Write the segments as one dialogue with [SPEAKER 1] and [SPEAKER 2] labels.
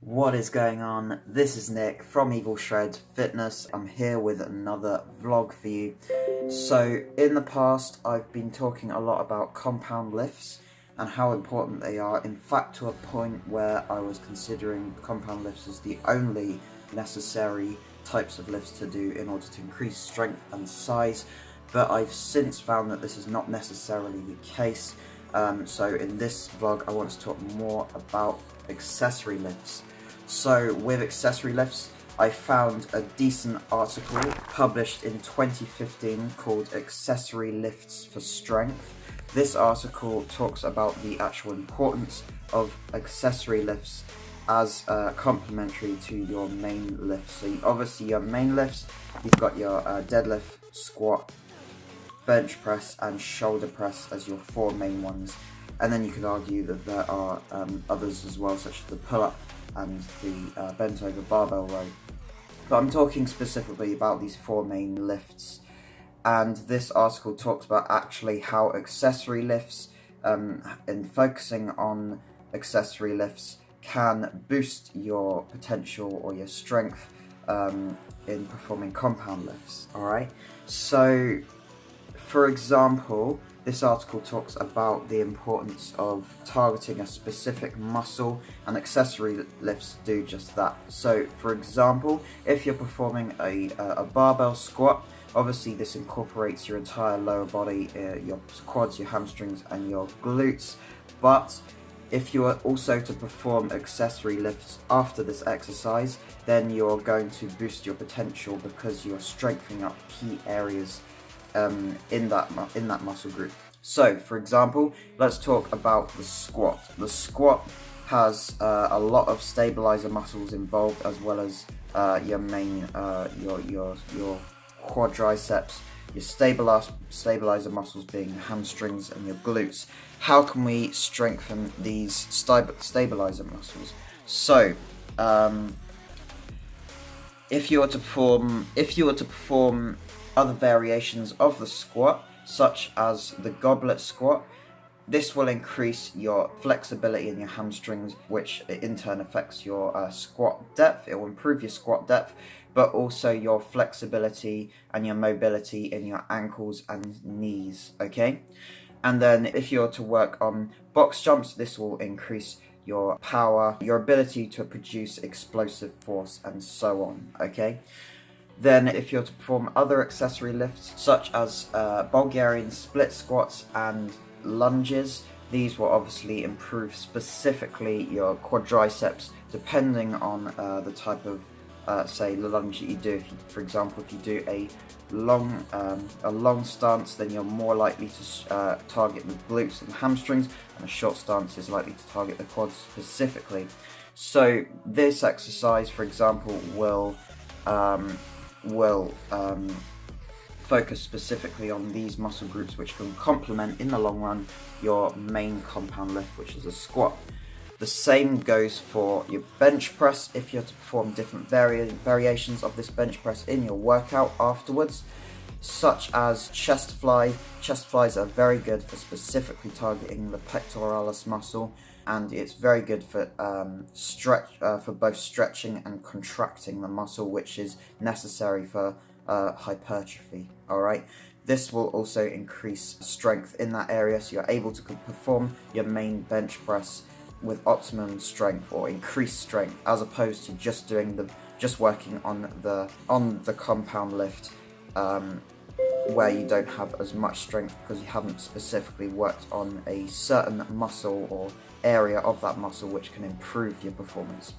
[SPEAKER 1] What is going on? This is Nick from Evil Shred Fitness. I'm here with another vlog for you. So in the past I've been talking a lot about compound lifts and how important they are, in fact to a point where I was considering compound lifts as the only necessary types of lifts to do in order to increase strength and size, but I've since found that this is not necessarily the case. So in this vlog I want to talk more about accessory lifts. So with accessory lifts, I found a decent article published in 2015 called Accessory Lifts for Strength. This article talks about the actual importance of accessory lifts as complementary to your main lifts. So obviously your main lifts, you've got your deadlift, squat, bench press and shoulder press as your four main ones. And then you could argue that there are others as well, such as the pull-up and the bent over barbell row. But I'm talking specifically about these four main lifts. And this article talks about actually how accessory lifts, and focusing on accessory lifts, can boost your potential or your strength in performing compound lifts. Alright, so for example, this article talks about the importance of targeting a specific muscle, and accessory lifts do just that. So for example, if you're performing a barbell squat, obviously this incorporates your entire lower body, your quads, your hamstrings and your glutes, but if you are also to perform accessory lifts after this exercise, then you're going to boost your potential because you're strengthening up key areas in that muscle group. So, for example, let's talk about the squat. The squat has a lot of stabilizer muscles involved, as well as your main your quadriceps, your stabilizer muscles being your hamstrings and your glutes. How can we strengthen these stabilizer muscles? So, if you were to perform other variations of the squat, such as the goblet squat, this will increase your flexibility in your hamstrings, which in turn affects your squat depth. It will improve your squat depth, but also your flexibility and your mobility in your ankles and knees, okay? And then if you're to work on box jumps, this will increase your power, your ability to produce explosive force, and so on, okay? Then if you're to perform other accessory lifts, such as Bulgarian split squats and lunges, these will obviously improve specifically your quadriceps, depending on the type of say the lunge that you do. For example, if you do a long stance, then you're more likely to target the glutes and the hamstrings, and a short stance is likely to target the quads specifically. So this exercise, for example, will focus specifically on these muscle groups, which can complement in the long run your main compound lift, which is a squat. The same goes for your bench press. If you're to perform different variations of this bench press in your workout afterwards, such as chest fly. Chest flies are very good for specifically targeting the pectoralis muscle, and it's very good for for both stretching and contracting the muscle, which is necessary for hypertrophy. Alright, this will also increase strength in that area, so you're able to perform your main bench press with optimum strength or increased strength, as opposed to just working on the compound lift, where you don't have as much strength because you haven't specifically worked on a certain muscle or area of that muscle which can improve your performance.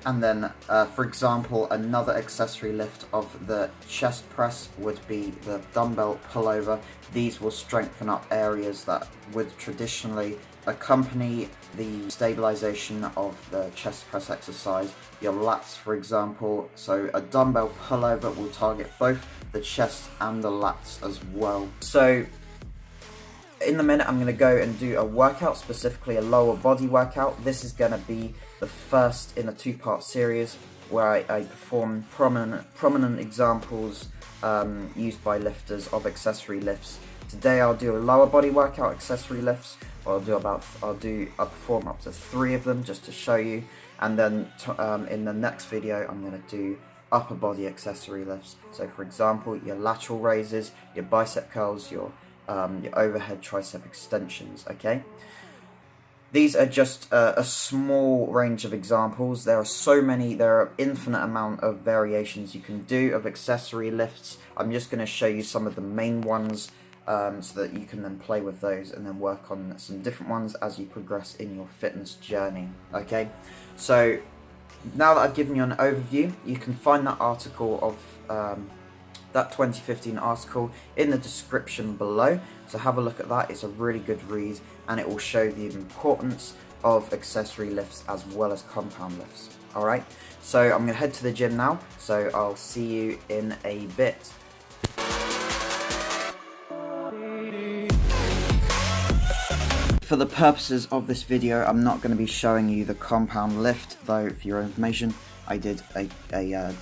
[SPEAKER 1] And then, for example, another accessory lift of the chest press would be the dumbbell pullover. These will strengthen up areas that would traditionally accompany the stabilization of the chest press exercise. Your lats, for example. So a dumbbell pullover will target both the chest and the lats as well. So in a minute I'm going to go and do a workout, specifically a lower body workout. This is going to be the first in a two-part series where I perform prominent examples used by lifters of accessory lifts. Today I'll do a lower body workout, accessory lifts. I'll perform up to 3 of them just to show you. And then in the next video, I'm going to do upper body accessory lifts. So for example, your lateral raises, your bicep curls, your overhead tricep extensions, okay? These are just a small range of examples. There are infinite amount of variations you can do of accessory lifts. I'm just going to show you some of the main ones so that you can then play with those and then work on some different ones as you progress in your fitness journey, okay? So now that I've given you an overview, you can find that article of that 2015 article in the description below, so have a look at that. It's a really good read and it will show the importance of accessory lifts as well as compound lifts. Alright, so I'm going to head to the gym now, so I'll see you in a bit. For the purposes of this video, I'm not going to be showing you the compound lift, though for your information, I did a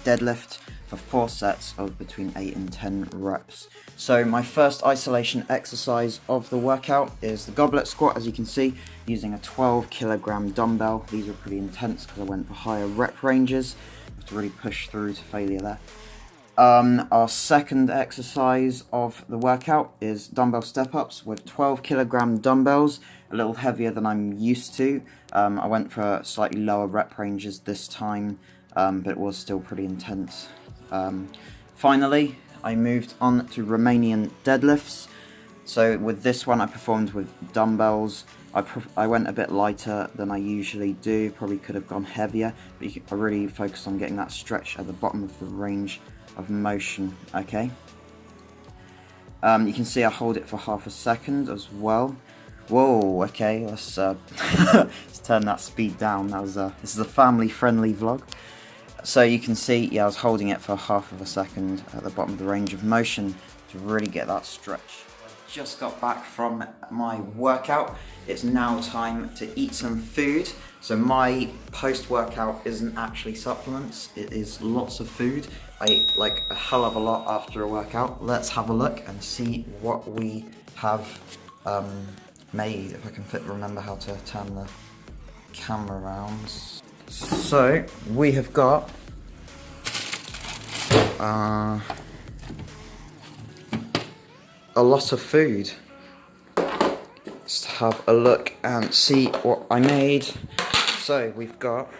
[SPEAKER 1] deadlift for 4 sets of between 8 and 10 reps. So my first isolation exercise of the workout is the goblet squat, as you can see, using a 12 kilogram dumbbell. These are pretty intense because I went for higher rep ranges. I have to really push through to failure there. Our second exercise of the workout is dumbbell step-ups with 12 kilogram dumbbells, a little heavier than I'm used to. I went for slightly lower rep ranges this time, but it was still pretty intense. Finally, I moved on to Romanian deadlifts. So with this one I performed with dumbbells. I went a bit lighter than I usually do, probably could have gone heavier, but I really focused on getting that stretch at the bottom of the range of motion, okay? You can see I hold it for half a second as well. Whoa, okay, let's let's turn that speed down. This is a family-friendly vlog. So you can see, yeah, I was holding it for half of a second at the bottom of the range of motion to really get that stretch. Just got back from my workout. It's now time to eat some food. So my post-workout isn't actually supplements, it is lots of food. I ate like a hell of a lot after a workout. Let's have a look and see what we have made. If I can remember how to turn the camera around. So we have got a lot of food. Let's have a look and see what I made. So we've got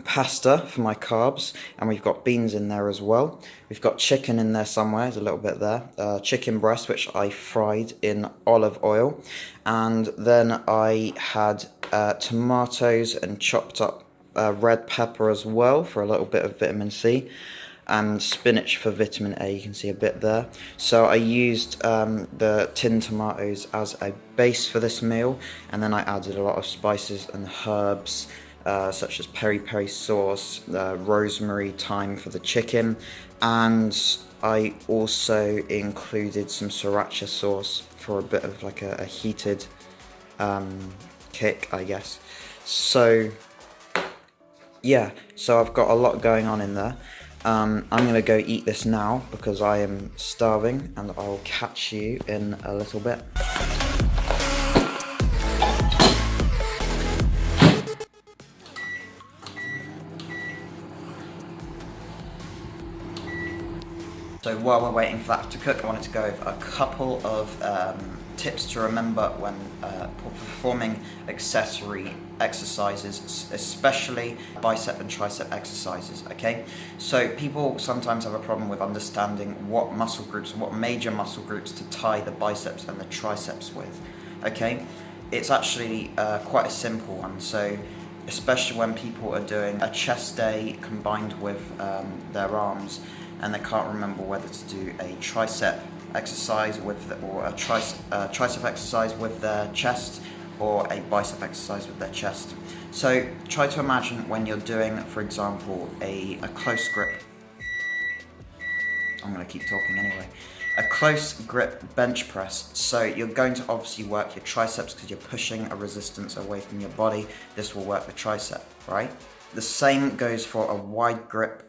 [SPEAKER 1] pasta for my carbs, and we've got beans in there as well. We've got chicken in there somewhere, there's a little bit there. Chicken breast, which I fried in olive oil. And then I had tomatoes and chopped up red pepper as well for a little bit of vitamin C. And spinach for vitamin A, you can see a bit there. So I used the tinned tomatoes as a base for this meal, and then I added a lot of spices and herbs such as peri-peri sauce, rosemary, thyme for the chicken, and I also included some sriracha sauce for a bit of like a heated kick, I guess. So yeah, so I've got a lot going on in there. I'm going to go eat this now because I am starving, and I'll catch you in a little bit. So while we're waiting for that to cook, I wanted to go over a couple of tips to remember when performing accessory exercises, especially bicep and tricep exercises, okay? So people sometimes have a problem with understanding what muscle groups, what major muscle groups to tie the biceps and the triceps with, okay? It's actually quite a simple one. So especially when people are doing a chest day combined with their arms, and they can't remember whether to do a tricep exercise or a tricep exercise with their chest, or a bicep exercise with their chest. So try to imagine when you're doing, for example, a close grip. I'm going to keep talking anyway. A close grip bench press. So you're going to obviously work your triceps because you're pushing a resistance away from your body. This will work the tricep, right? The same goes for a wide grip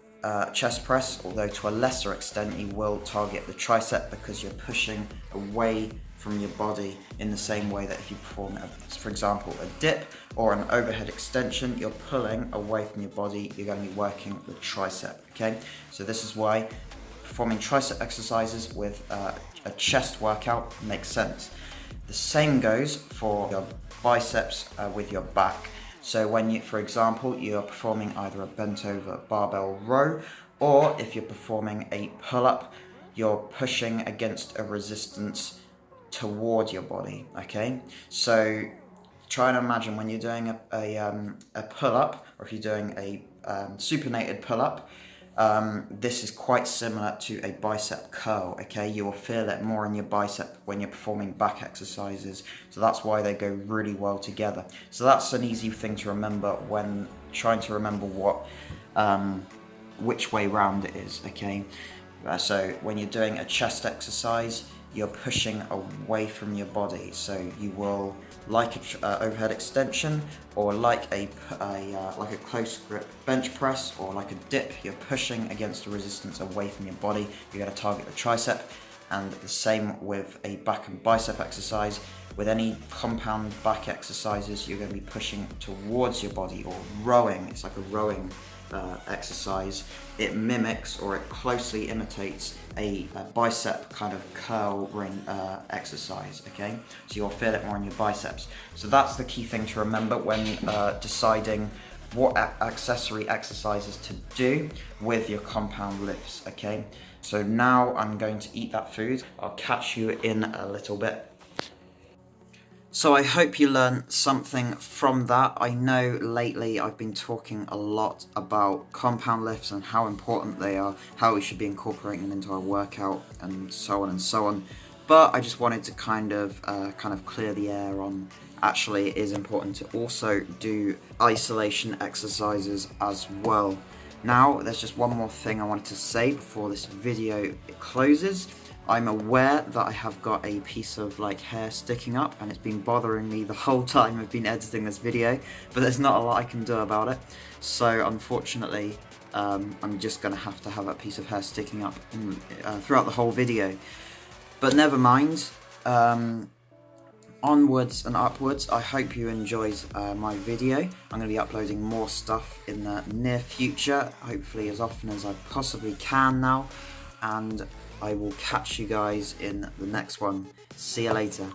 [SPEAKER 1] chest press, although to a lesser extent you will target the tricep because you're pushing away from your body in the same way that if you perform, for example, a dip or an overhead extension, you're pulling away from your body, you're going to be working the tricep, okay? So this is why performing tricep exercises with a chest workout makes sense. The same goes for your biceps with your back. So when you, for example, you're performing either a bent over barbell row, or if you're performing a pull-up, you're pushing against a resistance toward your body, okay? So try and imagine when you're doing a pull-up, or if you're doing a supinated pull-up, this is quite similar to a bicep curl, okay? You will feel it more in your bicep when you're performing back exercises, so that's why they go really well together. So that's an easy thing to remember when trying to remember which way round it is, okay? So when you're doing a chest exercise, you're pushing away from your body, so you will, like an overhead extension, or like a close grip bench press, or like a dip, you're pushing against a resistance away from your body. You're going to target the tricep, and the same with a back and bicep exercise. With any compound back exercises, you're going to be pushing towards your body, or rowing. It's like a rowing exercise. It mimics, or it closely imitates a bicep kind of curl ring exercise, okay? So you'll feel it more in your biceps. So that's the key thing to remember when deciding what accessory exercises to do with your compound lifts, okay? So now I'm going to eat that food. I'll catch you in a little bit. So I hope you learned something from that. I know lately I've been talking a lot about compound lifts and how important they are, how we should be incorporating them into our workout, and so on and so on. But I just wanted to kind of clear the air on, actually it is important to also do isolation exercises as well. Now there's just one more thing I wanted to say before this video closes. I'm aware that I have got a piece of hair sticking up, and it's been bothering me the whole time I've been editing this video, but there's not a lot I can do about it. So unfortunately, I'm just going to have that piece of hair sticking up throughout the whole video. But never mind, onwards and upwards. I hope you enjoyed my video. I'm going to be uploading more stuff in the near future, hopefully as often as I possibly can now, and I will catch you guys in the next one. See you later.